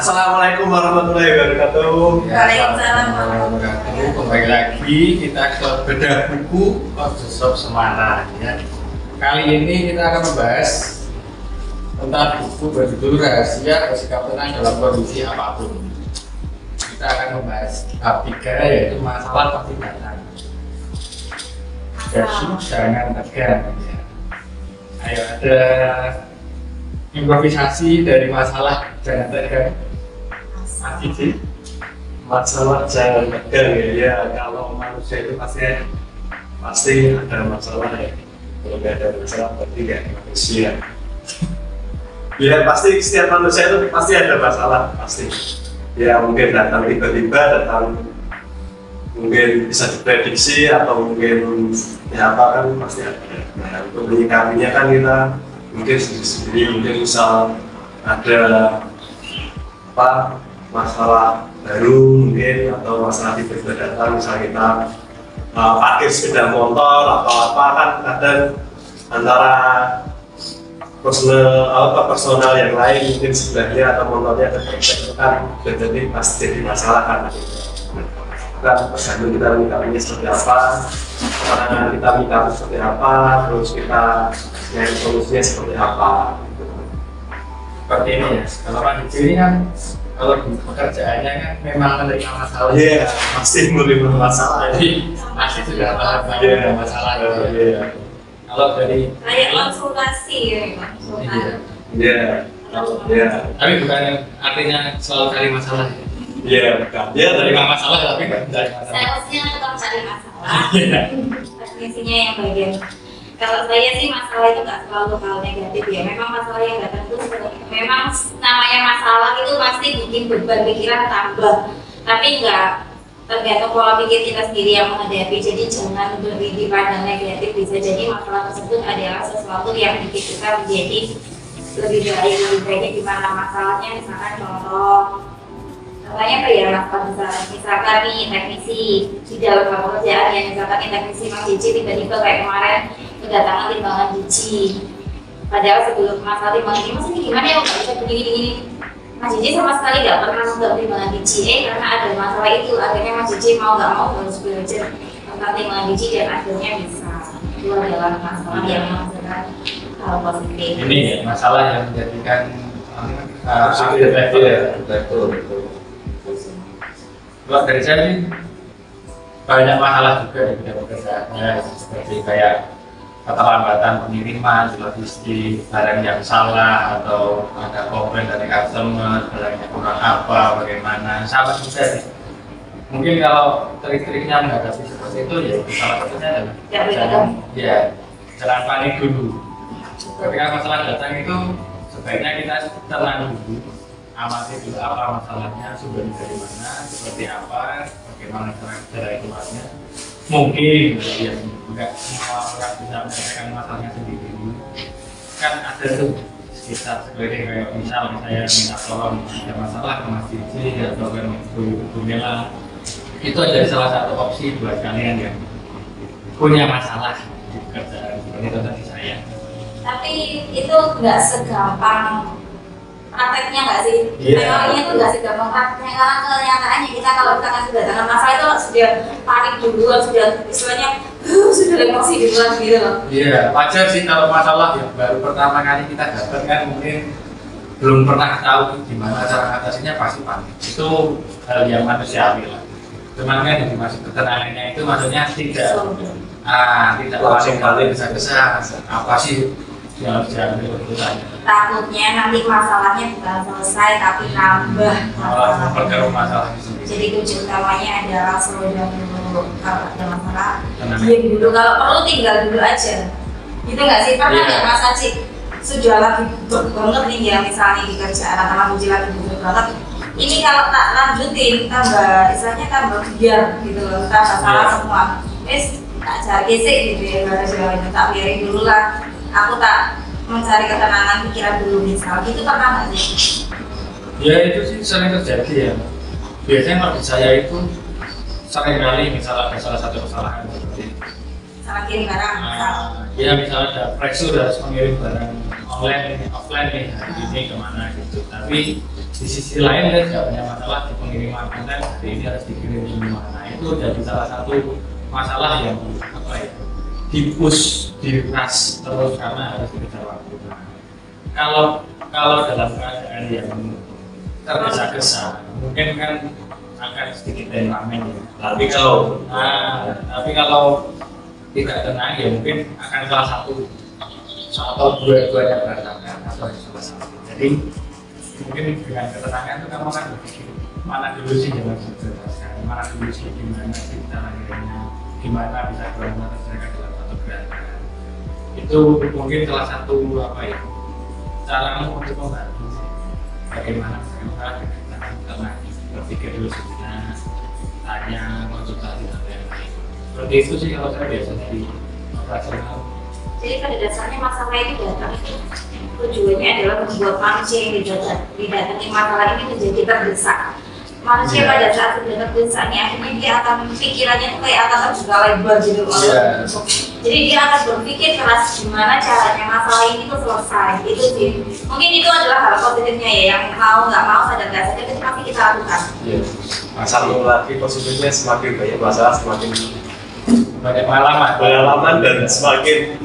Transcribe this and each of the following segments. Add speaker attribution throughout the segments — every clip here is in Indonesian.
Speaker 1: Assalamualaikum warahmatullahi wabarakatuh.
Speaker 2: Waalaikumsalam warahmatullahi wabarakatuh.
Speaker 3: Kembali lagi kita ke bedah buku Shop Semarang ya. Kali ini kita akan membahas tentang buku berjudul Rahasia Bersikap Tenang Dalam Kondisi Apapun. Kita akan membahas bab 3 yaitu masalah pasti datang. Jadi jangan tegang ya. Ayo ada improvisasi dari masalah jangan tegang. Mas Cici.
Speaker 1: Masalah jangan tegang ya. Kalau manusia itu pasti ada masalah ya. Kalau nggak ada masalah berarti nggak manusia. Ya pasti setiap manusia itu pasti ada masalah pasti. Ya mungkin datang tiba-tiba, datang mungkin bisa diprediksi atau mungkin ya apa kan pasti ada. Nah, untuk menyikapinya kan kita mungkin sendiri mungkin misal ada apa masalah baru mungkin atau masalah tiba-tiba datang misal kita parkir sepeda motor atau apa kan kadang antara personal yang lain mungkin sebelahnya atau motornya terkait kan jadi pasti jadi masalah kan kita tergantung kita menyikapinya seperti apa karena kita menyikapi seperti apa terus kita nyari solusinya seperti apa
Speaker 3: Seperti ini ya, kalau Pak Cici ini kan kalau di pekerjaannya kan memang menerima masalah.
Speaker 1: Iya, pasti menerima masalah.
Speaker 3: Jadi pasti sudah paham ada masalah gitu.
Speaker 1: Iya.
Speaker 3: Kalau dari
Speaker 2: Kayak konsultasi ya, konsultan.
Speaker 1: Iya. Iya.
Speaker 3: tapi bukan artinya selalu cari masalah.
Speaker 1: Iya, bukan. Iya, dari
Speaker 3: Menerima masalah tapi nggak mencari masalah.
Speaker 2: Salesnya tetap cari masalah.
Speaker 3: Iya.
Speaker 2: Teknisinya yang bagian. Kalau saya sih masalah itu nggak selalu hal negatif ya. Memang masalah yang datang itu memang namanya masalah itu pasti bikin beban pikiran tambah. Tapi nggak tergantung pola pikir kita sendiri yang menghadapi. Jadi jangan lebih dipandang negatif. Bisa jadi masalah tersebut adalah sesuatu yang bikin kita menjadi lebih baik. Lebih baiknya gimana masalahnya? Misalkan contoh. Contohnya apa ya, misalkan nih teknisi di dalam pekerjaan yang misalkan nih teknisi Mas Cici tiba-tiba kayak kemarin kedatangan timbangan biji. Padahal sebelum masalah timbangan ini Mas ini gimana ya nggak bisa begini-begini. Mas Cici sama sekali nggak pernah membuat timbangan biji. Karena ada masalah itu akhirnya Mas Cici mau nggak mau harus belajar tentang timbangan biji dan akhirnya bisa keluar dalam masalah yang menghasilkan hal positif.
Speaker 3: Ini ya, masalah yang menjadikan
Speaker 1: betul.
Speaker 3: Kalau dari saya ini banyak masalah juga di bidang pekerjaannya seperti kayak keterlambatan pengiriman, logistik, barang yang salah atau ada komplain dari customer, barangnya kurang apa, bagaimana, sama juga sih. Mungkin kalau trik-triknya menghadapi seperti itu ya salah satunya adalah jangan panik dulu. Ketika masalah datang itu sebaiknya kita tenang dulu. Amati dulu apa masalahnya, sumbernya dari mana, seperti apa, bagaimana cara keluarnya. Mungkin ya enggak semua orang bisa menyelesaikan masalahnya sendiri. Kan ada tuh sekitar seperti kayak misal saya minta tolong ada masalah ke Mas Cici atau ke Bu Mela. Itu adalah salah satu opsi buat kalian yang punya masalah di pekerjaan seperti itu tadi saya.
Speaker 2: Tapi itu nggak segampang prakteknya nggak sih?
Speaker 1: Iya.
Speaker 2: Teorinya itu nggak segampang prakteknya karena kenyataannya kita kalau kita kan kedatangan masalah itu sudah panik duluan, sudah istilahnya sudah emosi duluan gitu loh.
Speaker 3: Iya, wajar sih kalau masalah yang baru pertama kali kita dapat kan mungkin belum pernah tahu gimana cara mengatasinya pasti panik. Itu hal yang manusiawi lah. Cuman kan yang dimaksud ketenangannya itu maksudnya tidak langsung panik besar-besar. Apa sih yang harus diambil keputusannya?
Speaker 2: Takutnya nanti masalahnya bukan selesai tapi nambah
Speaker 3: Malah
Speaker 2: masalah.
Speaker 3: memperkeruh masalahnya sendiri.
Speaker 2: Jadi kunci utamanya adalah slow down dulu. Kalau ada masalah,
Speaker 3: Tenang.
Speaker 2: diam dulu. Kalau perlu tinggal dulu aja. Gitu nggak sih? Pernah
Speaker 3: Iya.
Speaker 2: nggak Mas Aci sudah lagi butuh banget nih ya misalnya di kerjaan atau uji lagi butuh banget. Ini kalau tak lanjutin tambah istilahnya tambah biar gitu loh, tambah salah
Speaker 3: Iya.
Speaker 2: semua. Tak cari sih gitu ya, kalau tak biarin dulu lah. Aku tak mencari ketenangan pikiran dulu misal. Gitu pernah nggak sih?
Speaker 3: Ya itu sih sering terjadi ya. Biasanya kalau di saya itu sering kali misalnya ada salah satu kesalahan seperti
Speaker 2: Sama kirim barang misal.
Speaker 3: ya misalnya ada pressure harus mengirim barang online ini offline nih hari ini kemana gitu. Tapi di sisi lain dia juga punya masalah di pengiriman konten hari ini harus dikirim kemana. Itu jadi salah satu masalah yang apa ya, di-push, diras terus karena harus dikejar waktu. Kalau dalam keadaan yang tergesa-gesa mungkin kan akan sedikit ramen ya. Tapi kalau tidak tenang ya mungkin akan salah satu atau dua-duanya berantakan atau salah satu. Jadi mungkin dengan ketenangan itu kamu akan berpikir mana dulu sih yang harus dijelaskan, mana dulu sih gimana sih cara akhirnya, gimana bisa benar-benar terjadi dalam satu gerakan. Itu mungkin salah satu apa ya, caramu untuk membantu bagaimana kita lagi berpikir dulu sebenarnya, tanya, konsultasi dan lain-lain. Seperti itu sih kalau saya biasa dari operasional.
Speaker 2: Jadi pada dasarnya masalah itu datang itu tujuannya adalah membuat manusia yang didatangi masalah ini menjadi terdesak. Manusia pada saat sudah terdesak nih akhirnya dia akan pikirannya tuh kayak akan terbuka lebar gitu. Jadi dia akan berpikir keras gimana caranya masalah ini tuh selesai. Itu sih. Mungkin itu adalah hal positifnya ya, yang mau nggak mau sadar nggak sadar itu pasti kita lakukan.
Speaker 1: Masalah lagi positifnya semakin banyak masalah semakin
Speaker 3: Banyak pengalaman
Speaker 1: dan semakin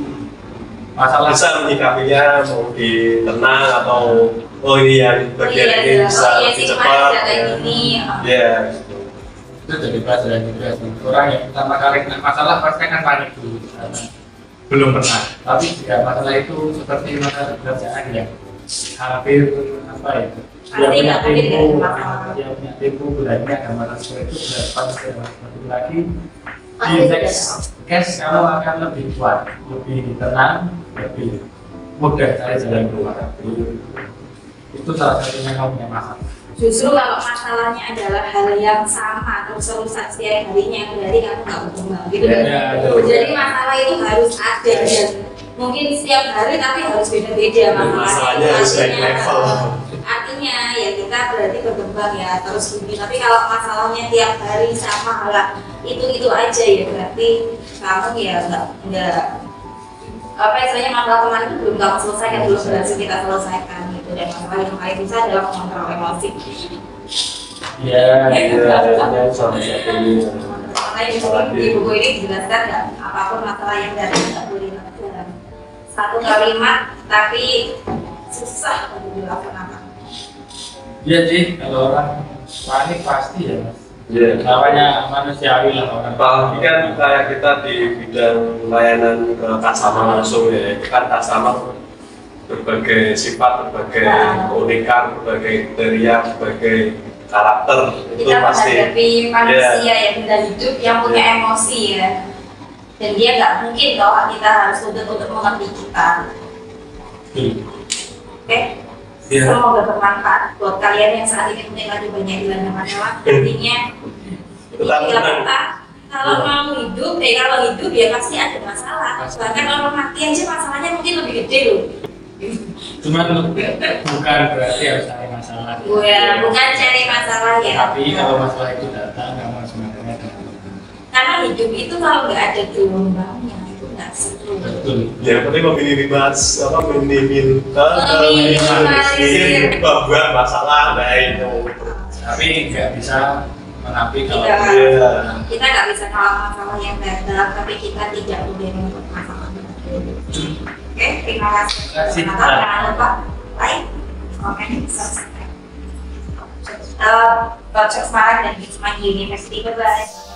Speaker 3: masalah
Speaker 1: bisa menyikapinya, mau tenang atau oh ini yang bagian ini bisa lebih cepat ya.
Speaker 3: Itu jadi pelajaran juga sih. Orang yang pertama kali kena masalah pasti kan panik dulu karena belum pernah. Tapi jika masalah itu seperti masalah pekerjaan yang hampir apa ya, dia punya tempo bulannya ada masalah seperti itu berapa lagi di next case kamu akan lebih kuat, lebih tenang, lebih mudah cari jalan keluar. Itu salah satunya kamu punya masalah.
Speaker 2: Justru kalau masalahnya adalah hal yang sama atau solusi setiap harinya, berarti kamu nggak berkembang gitu kan? Jadi masalah itu harus ada dan mungkin setiap hari tapi harus beda-beda
Speaker 1: masalahnya harus naik level.
Speaker 2: Artinya ya kita berarti berkembang ya terus gini. Tapi kalau masalahnya tiap hari sama hal itu aja ya berarti kamu ya nggak apa istilahnya masalah kemarin itu belum kamu selesaikan, belum berhasil kita selesaikan gitu. Dan masalah yang paling bisa adalah mengontrol emosi. Makanya di buku ini dijelaskan nggak apapun masalah yang datang nggak boleh dalam satu kalimat tapi susah untuk dilaksanakan.
Speaker 3: Iya sih, kalau orang panik pasti ya mas. Namanya manusiawi lah orang.
Speaker 1: Apalagi kan kayak kita di bidang layanan ke customer langsung ya, kan customer berbagai sifat, berbagai keunikan, berbagai kriteria, berbagai karakter. Itu
Speaker 2: kita
Speaker 1: pasti
Speaker 2: menghadapi manusia yang benda hidup yang punya emosi ya, dan dia nggak mungkin kalau kita harus untuk mengerti kita. Oke? Semoga bermanfaat buat kalian yang saat ini mungkin lagi banyak dilanda masalah. Intinya kita kalau mau hidup, kalau hidup ya pasti ada masalah. Bahkan kalau mati aja masalahnya mungkin lebih gede loh.
Speaker 3: Cuma bukan berarti harus cari masalah.
Speaker 2: Bukan cari masalah ya.
Speaker 3: Tapi kalau masalah itu datang, kamu harus menghadapinya dengan tenang.
Speaker 2: Karena hidup itu kalau nggak ada gelombangnya itu nggak seru.
Speaker 3: Betul.
Speaker 1: Yang penting meminimalisir membuat masalah baik.
Speaker 3: Tapi nggak bisa menampik kalau
Speaker 2: kita nggak bisa kalah masalah yang datang, tapi kita tidak boleh menutup masalah. Oke, terima kasih. Jangan lupa like, comment, subscribe. Project Semarang dan Wisma University. Bye bye.